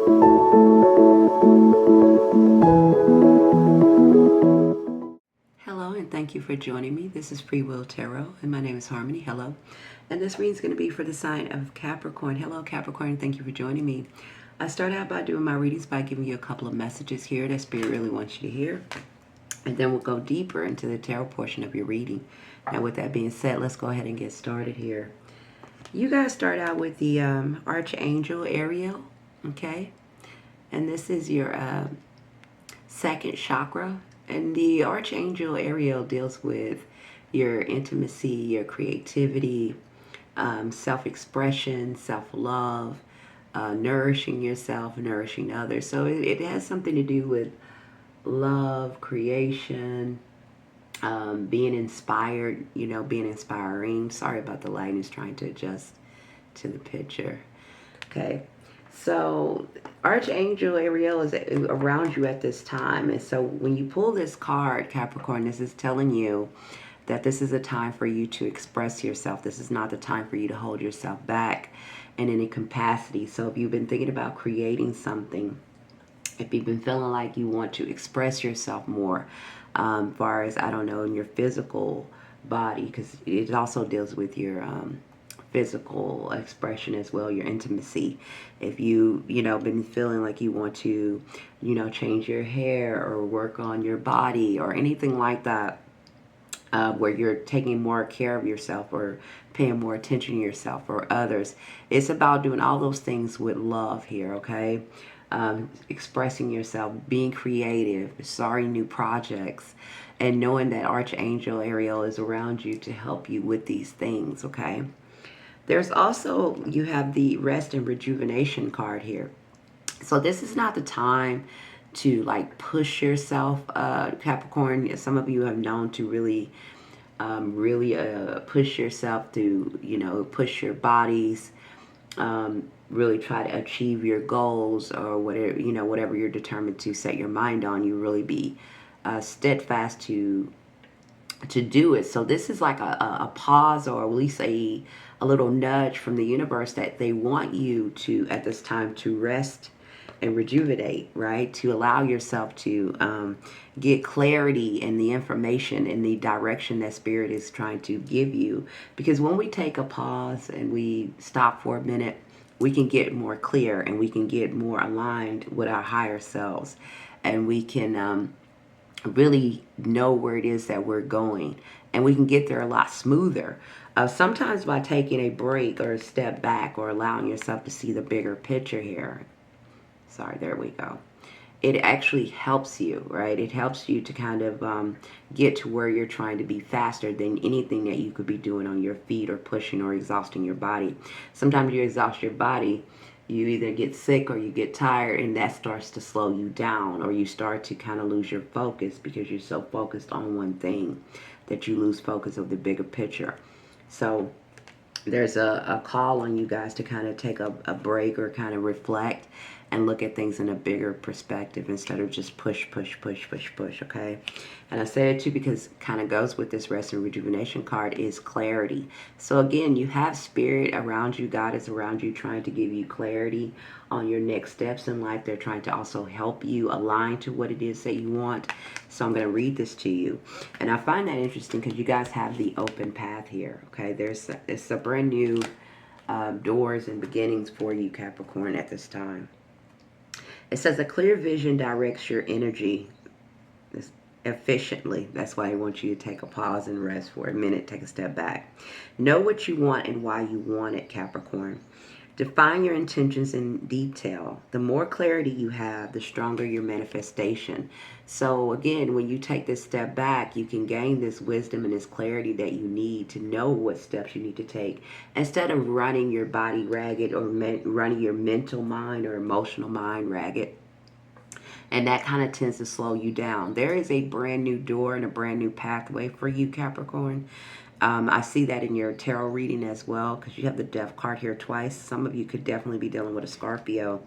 Hello, and thank you for joining me. This is Freewill Tarot, and my name is Harmony. Hello. And this reading is going to be for the sign of Capricorn. Hello, Capricorn. Thank you for joining me. I start out by doing my readings by giving you a couple of messages here that Spirit really wants you to hear. And then we'll go deeper into the tarot portion of your reading. Now, with that being said, let's go ahead and get started here. You guys start out with the Archangel Ariel, okay? And this is your second chakra. And the Archangel Ariel deals with your intimacy, your creativity, self-expression, self-love, nourishing yourself, nourishing others. So it has something to do with love, creation, being inspired, being inspiring. Sorry about the light, is trying to adjust to the picture. Okay, so Archangel Ariel is around you at this time. And so when you pull this card, Capricorn, this is telling you that this is a time for you to express yourself. This is not the time for you to hold yourself back in any capacity. So if you've been thinking about creating something, if you've been feeling like you want to express yourself more, far as, I don't know, in your physical body, because it also deals with your physical expression as well, your intimacy. If you, been feeling like you want to, change your hair or work on your body or anything like that, where you're taking more care of yourself or paying more attention to yourself or others, it's about doing all those things with love here, okay? Expressing yourself, being creative, starting new projects, and knowing that Archangel Ariel is around you to help you with these things, okay? There's also, you have the rest and rejuvenation card here. So this is not the time to like push yourself, Capricorn. Some of you have known to really push yourself to, push your bodies, really try to achieve your goals or whatever, whatever you're determined to set your mind on. You really be steadfast to do it. So this is like a pause, or at least a little nudge from the universe that they want you to, at this time, to rest and rejuvenate, right? To allow yourself to get clarity in the information in the direction that Spirit is trying to give you. Because when we take a pause and we stop for a minute, we can get more clear and we can get more aligned with our higher selves, and we can really know where it is that we're going, and we can get there a lot smoother. Sometimes by taking a break or a step back or allowing yourself to see the bigger picture here. Sorry, there we go. It actually helps you, right? It helps you to kind of get to where you're trying to be faster than anything that you could be doing on your feet or pushing or exhausting your body. Sometimes you exhaust your body, you either get sick or you get tired, and that starts to slow you down, or you start to kind of lose your focus because you're so focused on one thing that you lose focus of the bigger picture. So there's a call on you guys to kind of take a break or kind of reflect and look at things in a bigger perspective instead of just push, okay? And I say it too because it kind of goes with this rest and rejuvenation card is clarity. So again, you have Spirit around you. God is around you trying to give you clarity on your next steps in life. They're trying to also help you align to what it is that you want. So I'm going to read this to you. And I find that interesting because you guys have the open path here, okay? It's a brand new doors and beginnings for you, Capricorn, at this time. It says a clear vision directs your energy efficiently. That's why I want you to take a pause and rest for a minute, take a step back. Know what you want and why you want it, Capricorn. Define your intentions in detail. The more clarity you have, the stronger your manifestation. So again, when you take this step back, you can gain this wisdom and this clarity that you need to know what steps you need to take. Instead of running your body ragged or running your mental mind or emotional mind ragged. And that kind of tends to slow you down. There is a brand new door and a brand new pathway for you, Capricorn. I see that in your tarot reading as well, because you have the Death card here twice. Some of you could definitely be dealing with a Scorpio.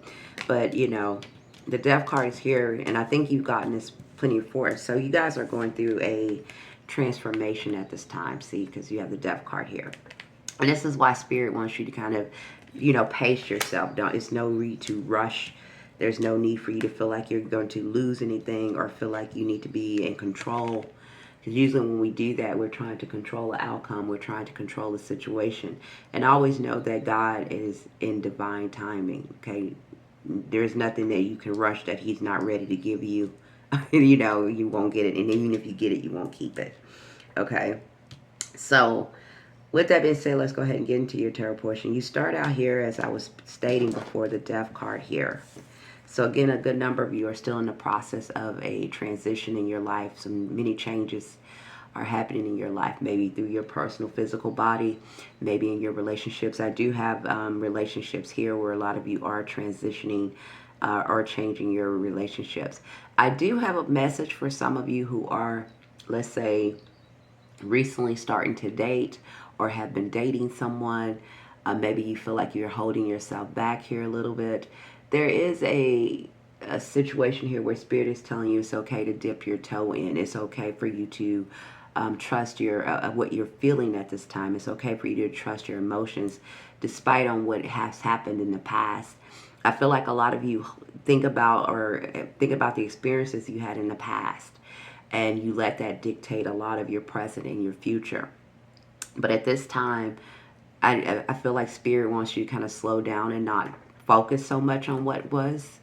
But, the Death card is here, and I think you've gotten this plenty before. So you guys are going through a transformation at this time, see, because you have the Death card here. And this is why Spirit wants you to kind of, pace yourself. It's no need to rush There's no need for you to feel like you're going to lose anything or feel like you need to be in control. Because usually when we do that, we're trying to control the outcome. We're trying to control the situation. And always know that God is in divine timing, okay? There's nothing that you can rush that he's not ready to give you. You know, you won't get it. And even if you get it, you won't keep it, okay? So with that being said, let's go ahead and get into your tarot portion. You start out here, as I was stating before, the Death card here. So again, a good number of you are still in the process of a transition in your life. Some many changes are happening in your life, maybe through your personal physical body, maybe in your relationships. I do have relationships here where a lot of you are transitioning or changing your relationships. I do have a message for some of you who are, let's say, recently starting to date or have been dating someone. Maybe you feel like you're holding yourself back here a little bit. There is a situation here where Spirit is telling you it's okay to dip your toe in. It's okay for you to trust your what you're feeling at this time. It's okay for you to trust your emotions despite on what has happened in the past. I feel like a lot of you think about the experiences you had in the past, and you let that dictate a lot of your present and your future. But at this time, I feel like Spirit wants you to kind of slow down and not focus so much on what was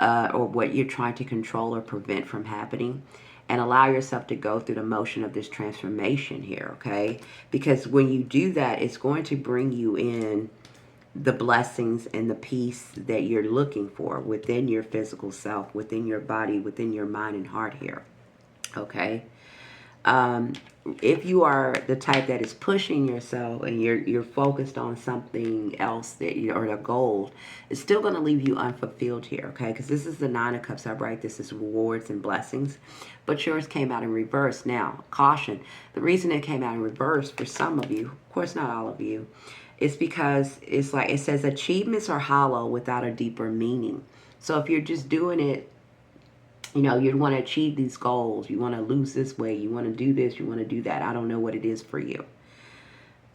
or what you're trying to control or prevent from happening, and allow yourself to go through the motion of this transformation here, okay? Because when you do that, it's going to bring you in the blessings and the peace that you're looking for within your physical self, within your body, within your mind and heart here, okay? If you are the type that is pushing yourself and you're focused on something else that or a goal, it's still going to leave you unfulfilled here, okay? Because this is the Nine of Cups upright. This is rewards and blessings, but yours came out in reverse. Now, caution: the reason it came out in reverse for some of you, of course, not all of you, is because it's like it says achievements are hollow without a deeper meaning. So if you're just doing it, you know, you want to achieve these goals, you want to lose this weight, you want to do this, you want to do that. I don't know what it is for you.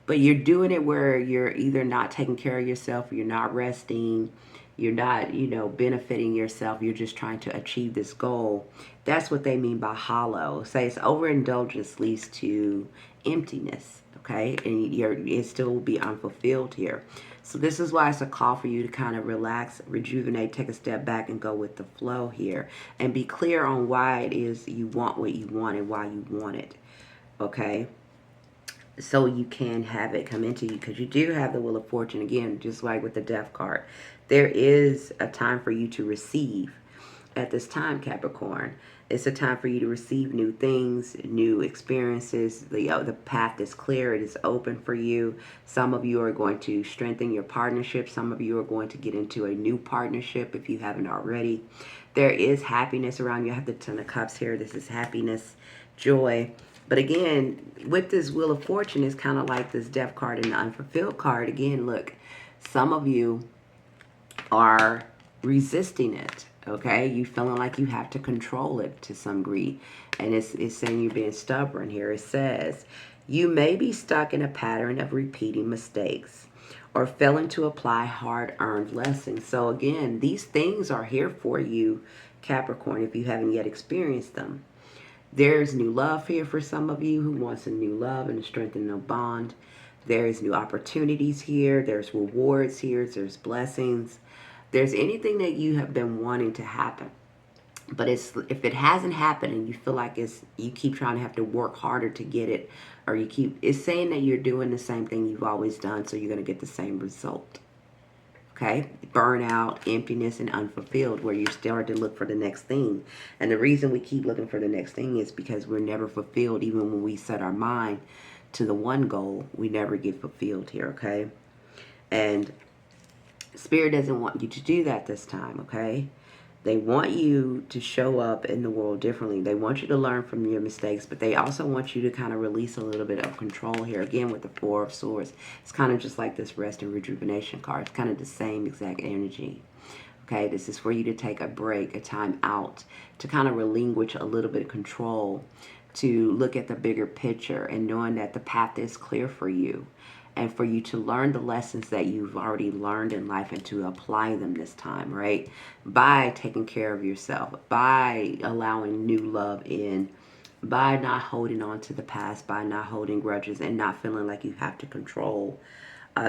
But you're doing it where you're either not taking care of yourself, or you're not resting, you're not, you know, benefiting yourself, you're just trying to achieve this goal. That's what they mean by hollow. Say it's overindulgence leads to emptiness, okay? And it still will be unfulfilled here. So this is why it's a call for you to kind of relax, rejuvenate, take a step back and go with the flow here. And be clear on why it is you want what you want and why you want it, okay? So you can have it come into you, because you do have the Wheel of Fortune, again, just like with the Death card. There is a time for you to receive at this time, Capricorn. It's a time for you to receive new things, new experiences. The path is clear. It is open for you. Some of you are going to strengthen your partnership. Some of you are going to get into a new partnership if you haven't already. There is happiness around you. I have the Ten of Cups here. This is happiness, joy. But again, with this Wheel of Fortune, it's kind of like this Death card and the Unfulfilled card. Again, look, some of you are resisting it, okay? You feeling like you have to control it to some degree. And it's saying you're being stubborn here. It says, you may be stuck in a pattern of repeating mistakes or failing to apply hard-earned lessons. So again, these things are here for you, Capricorn, if you haven't yet experienced them. There's new love here for some of you who wants a new love and a strengthening of bond. There's new opportunities here. There's rewards here. There's blessings. There's anything that you have been wanting to happen. But if it hasn't happened and you feel like you keep trying to have to work harder to get it, or it's saying that you're doing the same thing you've always done, so you're going to get the same result. Okay, burnout, emptiness, and unfulfilled, where you start to look for the next thing. And the reason we keep looking for the next thing is because we're never fulfilled. Even when we set our mind to the one goal, we never get fulfilled here, okay? And Spirit doesn't want you to do that this time, okay? They want you to show up in the world differently. They want you to learn from your mistakes, but they also want you to kind of release a little bit of control here. Again, with the Four of Swords, it's kind of just like this rest and rejuvenation card. It's kind of the same exact energy. Okay, this is for you to take a break, a time out, to kind of relinquish a little bit of control, to look at the bigger picture and knowing that the path is clear for you. and for you to learn the lessons that you've already learned in life and to apply them this time, right? By taking care of yourself, by allowing new love in, by not holding on to the past, by not holding grudges and not feeling like you have to control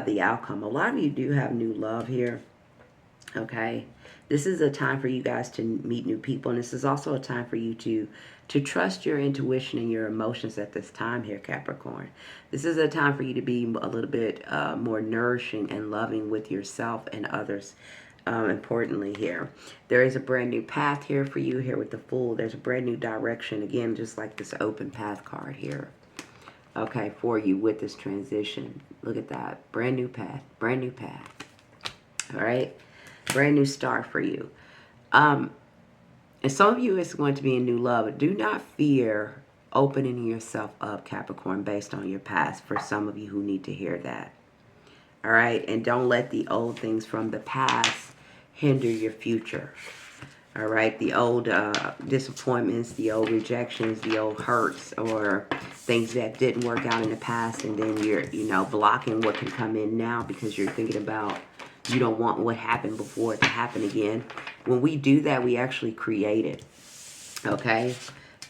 the outcome. A lot of you do have new love here, okay? This is a time for you guys to meet new people, and this is also a time for you to trust your intuition and your emotions at this time here, Capricorn. This is a time for you to be a little bit more nourishing and loving with yourself and others. Importantly here, there is a brand new path here for you here with the Fool. There's a brand new direction, again, just like this open path card here, okay, for you with this transition. Look at that. Brand new path. Brand new path. All right. Brand new start for you. And some of you is going to be in new love. Do not fear opening yourself up, Capricorn, based on your past. For some of you who need to hear that. All right. And don't let the old things from the past hinder your future. All right. The old disappointments, the old rejections, the old hurts, or things that didn't work out in the past. And then you're, blocking what can come in now because you're thinking about, you don't want what happened before it to happen again. When we do that, we actually create it. Okay?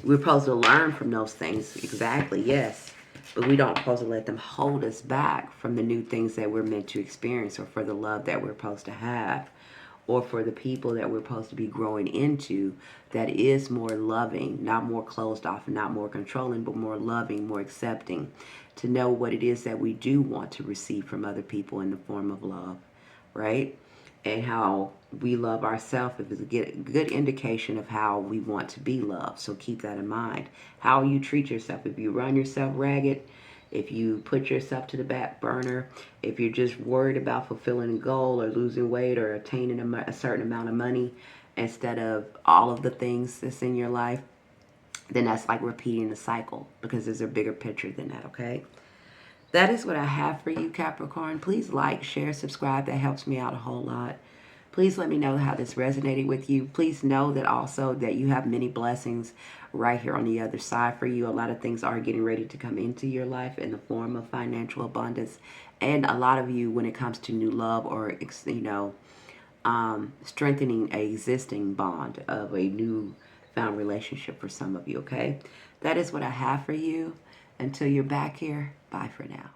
We're supposed to learn from those things. Exactly, yes. But we don't supposed to let them hold us back from the new things that we're meant to experience, or for the love that we're supposed to have, or for the people that we're supposed to be growing into that is more loving, not more closed off, and not more controlling, but more loving, more accepting, to know what it is that we do want to receive from other people in the form of love, right? And how we love ourselves is a good indication of how we want to be loved. So keep that in mind. How you treat yourself. If you run yourself ragged, if you put yourself to the back burner, if you're just worried about fulfilling a goal or losing weight or attaining a certain amount of money instead of all of the things that's in your life, then that's like repeating the cycle, because there's a bigger picture than that, okay? That is what I have for you, Capricorn. Please like, share, subscribe. That helps me out a whole lot. Please let me know how this resonated with you. Please know that also that you have many blessings right here on the other side for you. A lot of things are getting ready to come into your life in the form of financial abundance. And a lot of you, when it comes to new love or, strengthening a existing bond of a new found relationship for some of you, okay? That is what I have for you. Until you're back here, bye for now.